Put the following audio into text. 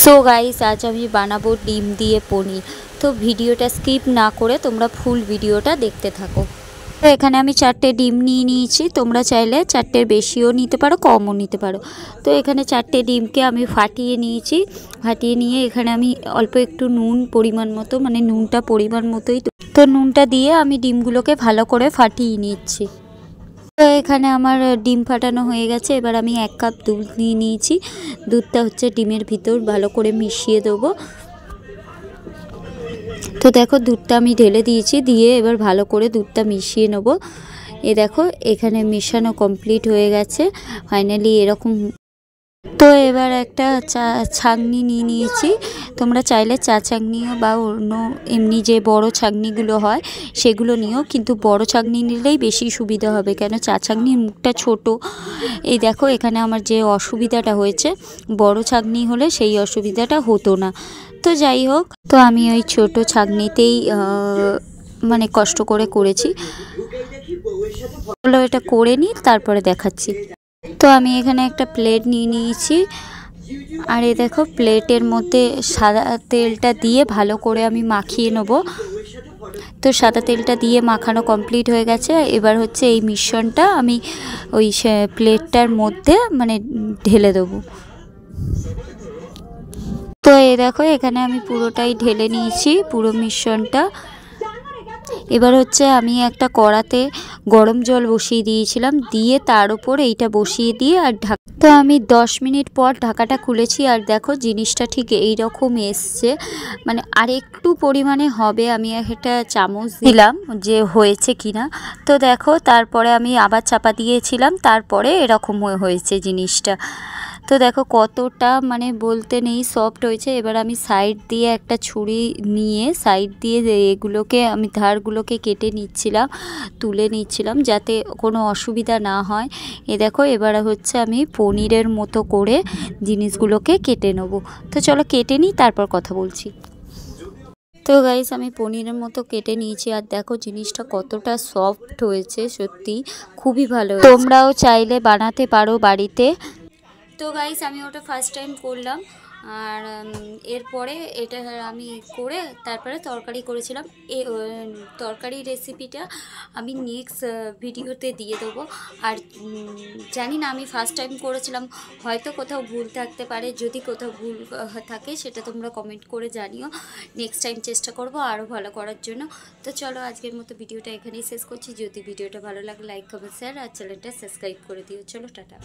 So guys, আজ আমি বানাবো ডিম দিয়ে পনির। তো ভিডিওটা স্কিপ না করে তোমরা ফুল ভিডিওটা দেখতে থাকো। তো এখানে আমি 4টে ডিম নিয়ে নিয়েছি। তোমরা চাইলে 4টের বেশিও নিতে পারো, কমও নিতে পারো। তো এখানে 4টে ডিমকে আমি ফাটিয়ে নিয়েছি। ফাটিয়ে নিয়ে এখানে আমি অল্প একটু নুন পরিমাণ মতো, মানে নুনটা পরিমাণ মতোই, তো নুনটা দিয়ে আমি ডিমগুলোকে ভালো করে ফাটিয়ে নিচ্ছি। তো এখানে আমার ডিম ফাটানো হয়ে গেছে। এবার আমি 1 কাপ দুধ নিয়ে নিয়েছি। দুধটা হচ্ছে ডিমের ভিতর ভালো করে মিশিয়ে দেবো। তো দেখো দুধটা আমি ঢেলে দিয়েছি, দিয়ে এবার ভালো করে দুধটা মিশিয়ে নেব। এ দেখো এখানে মেশানো কমপ্লিট হয়ে গেছে ফাইনালি এরকম। তো এবার একটা ছাঁকনি নিয়ে নিয়েছি। তোমরা চাইলে চা ছাঁকনিও বা অন্য এমনি যে বড় ছাঁকনিগুলো হয় সেগুলো নিও, কিন্তু বড় ছাঁকনি নিলেই বেশি সুবিধা হবে, কেন চা ছাঁকনির মুখটা ছোট। এই দেখো এখানে আমার যে অসুবিধাটা হয়েছে, বড় ছাঁকনি হলে সেই অসুবিধাটা হতো না। তো যাই হোক, তো আমি ওই ছোট ছাঁকনিতেই মানে কষ্ট করে করেছি। এটা করে নিই, তারপরে দেখাচ্ছি। তো আমি এখানে একটা প্লেট নিয়ে নিয়েছি, আর এই দেখো প্লেটের মধ্যে সাদা তেলটা দিয়ে ভালো করে আমি মাখিয়ে নেব। তো সাদা তেলটা দিয়ে মাখানো কমপ্লিট হয়ে গেছে। এবার হচ্ছে এই মিশ্রণটা আমি ওই প্লেটটার মধ্যে মানে ঢেলে দেবো। তো এই দেখো এখানে আমি পুরোটাই ঢেলে নিয়েছি, পুরো মিশ্রণটা। এবার হচ্ছে আমি একটা কড়াতে গরম জল বসিয়ে দিয়েছিলাম, দিয়ে তার উপর এইটা বসিয়ে দিয়ে আর তো আমি 10 মিনিট পর ঢাকাটা খুলেছি, আর দেখো জিনিসটা ঠিক এই রকম এসছে, মানে আর একটু পরিমাণে হবে। আমি একটা চামচ দিলাম যে হয়েছে কিনা। তো দেখো তারপরে আমি আবার চাপা দিয়েছিলাম, তারপরে এরকম হয়েছে জিনিসটা। তো দেখো কতটা মানে বলতে নেই সফট হয়েছে। এবার আমি সাইড দিয়ে একটা ছুরি নিয়ে সাইড দিয়ে এগুলোকে আমি ধারগুলোকে কেটে নিচ্ছিলাম, তুলে নিচ্ছিলাম যাতে কোনো অসুবিধা না হয়। এ দেখো এবার হচ্ছে আমি পনিরের মতো করে জিনিসগুলোকে কেটে নেব। তো চলো কেটে নিই, তারপর কথা বলছি। তো গাইস আমি পনিরের মতো কেটে নিয়েছি, আর দেখো জিনিসটা কতটা সফট হয়েছে, সত্যি খুবই ভালো। তোমরাও চাইলে বানাতে পারো বাড়িতে। তো গাইস আমি ওটা ফার্স্ট টাইম করলাম, আর এরপরে এটা আমি করে তারপরে তরকারি করেছিলাম। তরকারি রেসিপিটা আমি নেক্সট ভিডিওতে দিয়ে দেবো। আর জানি না, আমি ফার্স্ট টাইম করেছিলাম, হয়তো কোথাও ভুল থাকতে পারে। যদি কোথাও ভুল থাকে সেটা তোমরা কমেন্ট করে জানিও। নেক্সট টাইম চেষ্টা করব আরও ভালো করার জন্য। তো চলো আজকের মতো ভিডিওটা এখানেই শেষ করছি। যদি ভিডিওটা ভালো লাগে লাইক কমেন্ট শেয়ার আর চ্যানেলটা সাবস্ক্রাইব করে দিও। চলো টাটা।